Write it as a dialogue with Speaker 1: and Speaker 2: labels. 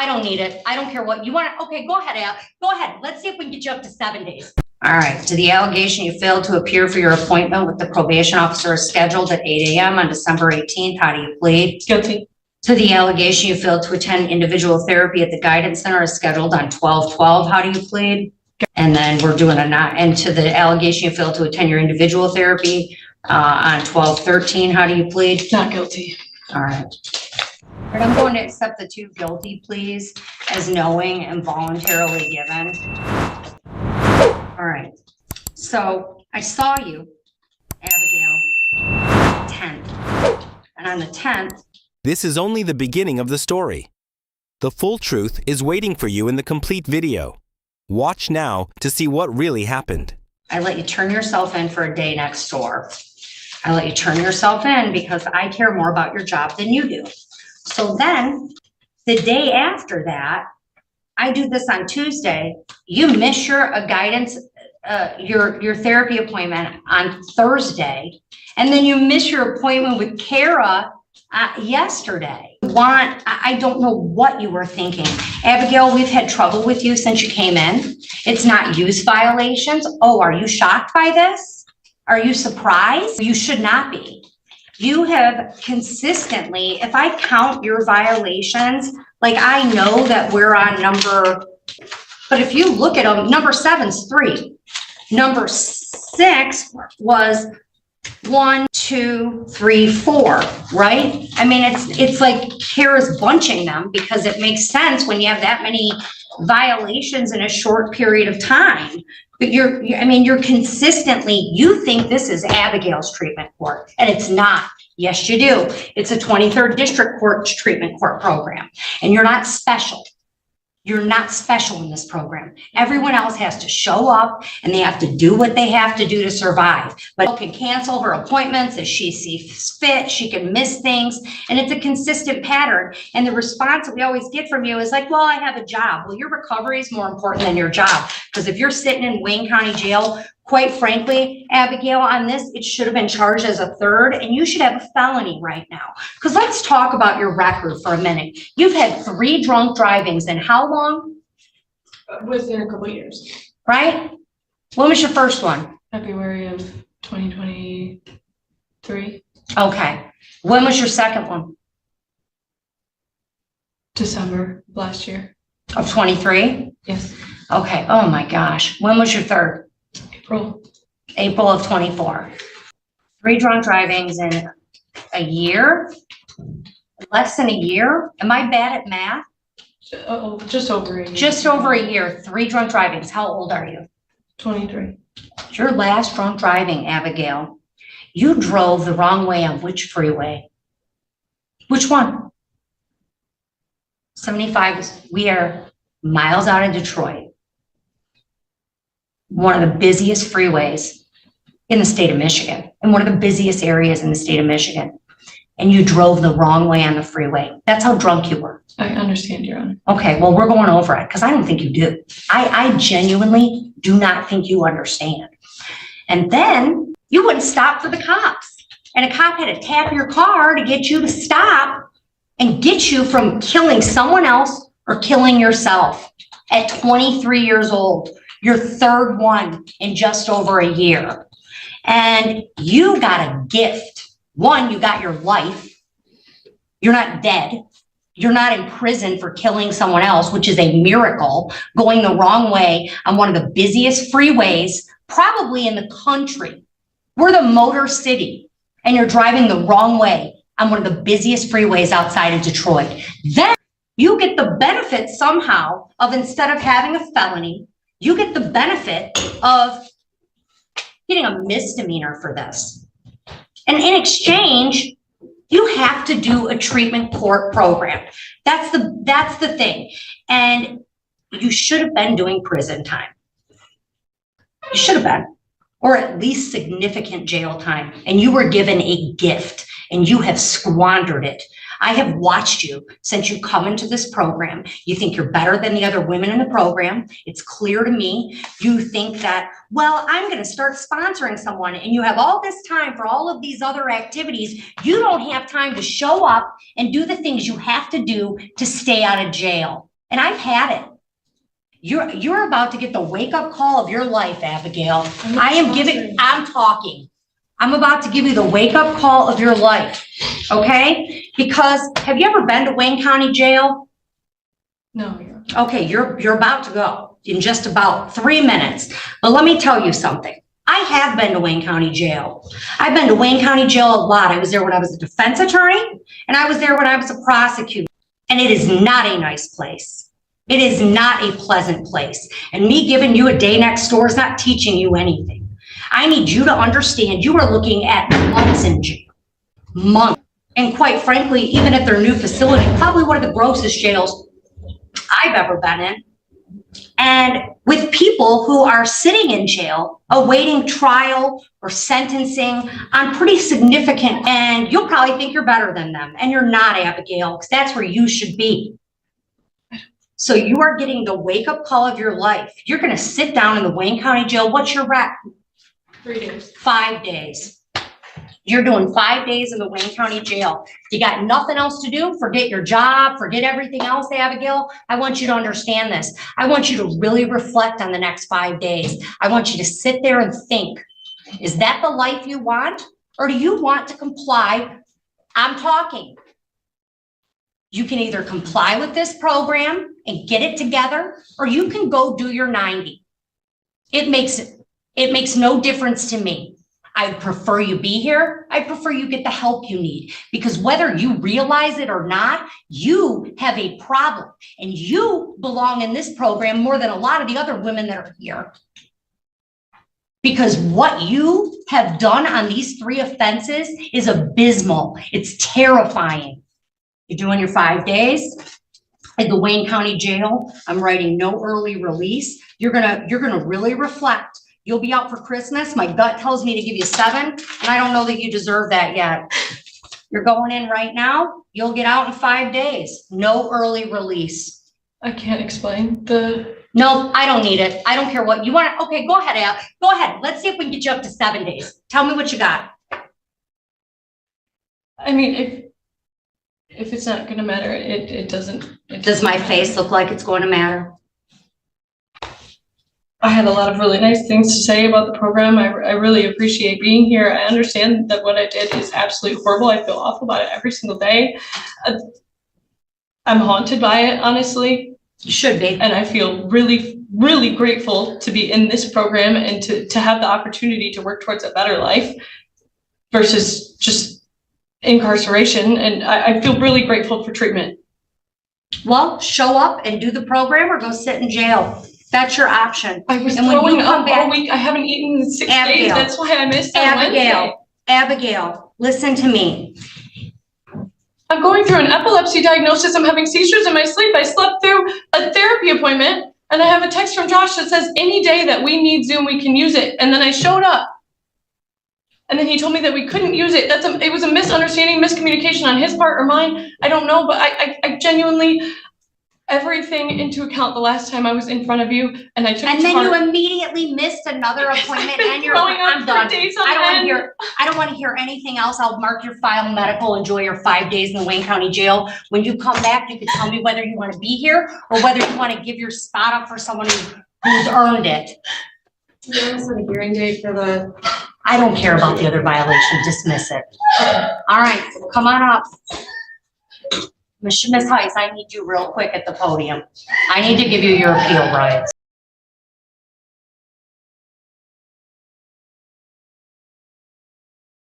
Speaker 1: I don't need it. I don't care what you want. Okay, go ahead, Al. Go ahead. Let's see if we can get you up to 7 days. All right. To the allegation you failed to appear for your appointment with the probation officer scheduled at 8 a.m. on December 18th. How do you plead?
Speaker 2: Guilty.
Speaker 1: To the allegation you failed to attend individual therapy at the guidance center as scheduled on 12/12. How do you plead? And then we're doing a not. And to the allegation you failed to attend your individual therapy on 12/13. How do you plead?
Speaker 2: Not guilty.
Speaker 1: All right. And I'm going to accept the 2 guilty pleas as knowing and voluntarily given. All right. So I saw you, Abigail, 10th. And on the 10th.
Speaker 3: This is only the beginning of the story. The full truth is waiting for you in the complete video. Watch now to see what really happened.
Speaker 1: I let you turn yourself in for a day next door. I let you turn yourself in because I care more about your job than you do. So then the day after that, I do this on Tuesday. You miss your guidance, your therapy appointment on Thursday, and then you miss your appointment with Kara yesterday. I don't know what you were thinking. Abigail, we've had trouble with you since you came in. It's not use violations. Oh, are you shocked by this? Are you surprised? You should not be. You have consistently, if I count your violations, like I know that we're on number, but if you look at them, number 7's 3. Number 6 was 1, 2, 3, 4, right? I mean, it's like Kara's bunching them because it makes sense when you have that many violations in a short period of time. But you're consistently, you think this is Abigail's treatment court, and it's not. Yes, you do. It's a 23rd District Court treatment court program, and you're not special. You're not special in this program. Everyone else has to show up and they have to do what they have to do to survive. But she can cancel her appointments as she sees fit. She can miss things. And it's a consistent pattern. And the response that we always get from you is like, well, I have a job. Well, your recovery is more important than your job. Because if you're sitting in Wayne County Jail, quite frankly, Abigail, on this, it should have been charged as a 3rd, and you should have a felony right now. Because let's talk about your record for a minute. You've had 3 drunk drivings in how long?
Speaker 2: Within a couple of years.
Speaker 1: Right? When was your first one?
Speaker 2: February of 2023.
Speaker 1: Okay. When was your second one?
Speaker 2: December last year.
Speaker 1: Of 23?
Speaker 2: Yes.
Speaker 1: Okay. Oh my gosh. When was your 3rd? April of 24. 3 drunk drivings in a year, less than a year. Am I bad at math?
Speaker 2: Oh, just over a year.
Speaker 1: Just over a year, 3 drunk drivings. How old are you?
Speaker 2: 23.
Speaker 1: Your last drunk driving, Abigail, you drove the wrong way on which freeway? Which one? 75, we are miles out of Detroit. One of the busiest freeways in the state of Michigan and one of the busiest areas in the state of Michigan. And you drove the wrong way on the freeway. That's how drunk you were.
Speaker 2: I understand, Your Honor.
Speaker 1: Okay, well, we're going over it because I don't think you do. I genuinely do not think you understand. And then you wouldn't stop for the cops. And a cop had to tap your car to get you to stop and get you from killing someone else or killing yourself at 23 years old. Your 3rd one in just over a year. And you got a gift. One, you got your life. You're not dead. You're not in prison for killing someone else, which is a miracle, going the wrong way on one of the busiest freeways, probably in the country. We're the Motor City, and you're driving the wrong way on one of the busiest freeways outside of Detroit. Then you get the benefit somehow of, instead of having a felony, you get the benefit of getting a misdemeanor for this. And in exchange, you have to do a treatment court program. That's the thing. And you should have been doing prison time. You should have been, or at least significant jail time. And you were given a gift and you have squandered it. I have watched you since you come into this program. You think you're better than the other women in the program. It's clear to me. You think that, well, I'm going to start sponsoring someone, and you have all this time for all of these other activities. You don't have time to show up and do the things you have to do to stay out of jail. And I've had it. You're about to get the wake-up call of your life, Abigail. I'm talking. I'm about to give you the wake-up call of your life, okay? Because have you ever been to Wayne County Jail?
Speaker 2: No, you're.
Speaker 1: Okay, you're about to go in just about 3 minutes. But let me tell you something. I have been to Wayne County Jail. I've been to Wayne County Jail a lot. I was there when I was a defense attorney, and I was there when I was a prosecutor. And it is not a nice place. It is not a pleasant place. And me giving you a day next door is not teaching you anything. I need you to understand you are looking at months in jail. Months. And quite frankly, even at their new facility, probably one of the grossest jails I've ever been in. And with people who are sitting in jail, awaiting trial or sentencing on pretty significant, and you'll probably think you're better than them. And you're not, Abigail, because that's where you should be. So you are getting the wake-up call of your life. You're going to sit down in the Wayne County Jail. What's your rec?
Speaker 2: 3 days.
Speaker 1: 5 days. You're doing 5 days in the Wayne County Jail. You got nothing else to do? Forget your job, forget everything else, Abigail. I want you to understand this. I want you to really reflect on the next 5 days. I want you to sit there and think, is that the life you want? Or do you want to comply? I'm talking. You can either comply with this program and get it together, or you can go do your 90. It makes no difference to me. I'd prefer you be here. I prefer you get the help you need, because whether you realize it or not, you have a problem and you belong in this program more than a lot of the other women that are here. Because what you have done on these 3 offenses is abysmal. It's terrifying. You're doing your 5 days at the Wayne County Jail. I'm writing no early release. You're gonna really reflect. You'll be out for Christmas. My gut tells me to give you 7, and I don't know that you deserve that yet. You're going in right now. You'll get out in 5 days. No early release.
Speaker 2: I can't explain the.
Speaker 1: No, I don't need it. I don't care what you want. Okay, go ahead, Al. Go ahead. Let's see if we can get you up to 7 days. Tell me what you got.
Speaker 2: I mean, if it's not going to matter, it doesn't.
Speaker 1: Does my face look like it's going to matter?
Speaker 2: I had a lot of really nice things to say about the program. I really appreciate being here. I understand that what I did is absolutely horrible. I feel awful about it every single day. I'm haunted by it, honestly.
Speaker 1: You should be.
Speaker 2: And I feel really, really grateful to be in this program and to have the opportunity to work towards a better life versus just incarceration. And I feel really grateful for treatment.
Speaker 1: Well, show up and do the program or go sit in jail. That's your option.
Speaker 2: I was
Speaker 1: And when
Speaker 2: throwing
Speaker 1: you come
Speaker 2: up
Speaker 1: back-
Speaker 2: all week. I haven't eaten in 6 days.
Speaker 1: Abigail.
Speaker 2: That's why I missed on Wednesday.
Speaker 1: Abigail, listen to me.
Speaker 2: I'm going through an epilepsy diagnosis. I'm having seizures in my sleep. I slept through a therapy appointment, and I have a text from Josh that says any day that we need Zoom, we can use it. And then I showed up. And then he told me that we couldn't use it. It was a misunderstanding, miscommunication on his part or mine. I don't know, but I genuinely, everything into account the last time I was in front of you, and I took
Speaker 1: And
Speaker 2: it to
Speaker 1: then
Speaker 2: heart.
Speaker 1: you immediately missed another appointment
Speaker 2: been
Speaker 1: and you're,
Speaker 2: throwing up
Speaker 1: I'm
Speaker 2: for
Speaker 1: done.
Speaker 2: days on
Speaker 1: I don't want to
Speaker 2: end.
Speaker 1: hear anything else. I'll mark your file medical, enjoy your 5 days in the Wayne County Jail. When you come back, you can tell me whether you want to be here or whether you want to give your spot up for someone who's earned it.
Speaker 4: There was a hearing date for the.
Speaker 1: I don't care about the other violation, dismiss it. All right, come on up. Miss Heiss, I need you real quick at the podium. I need to give you your appeal rights.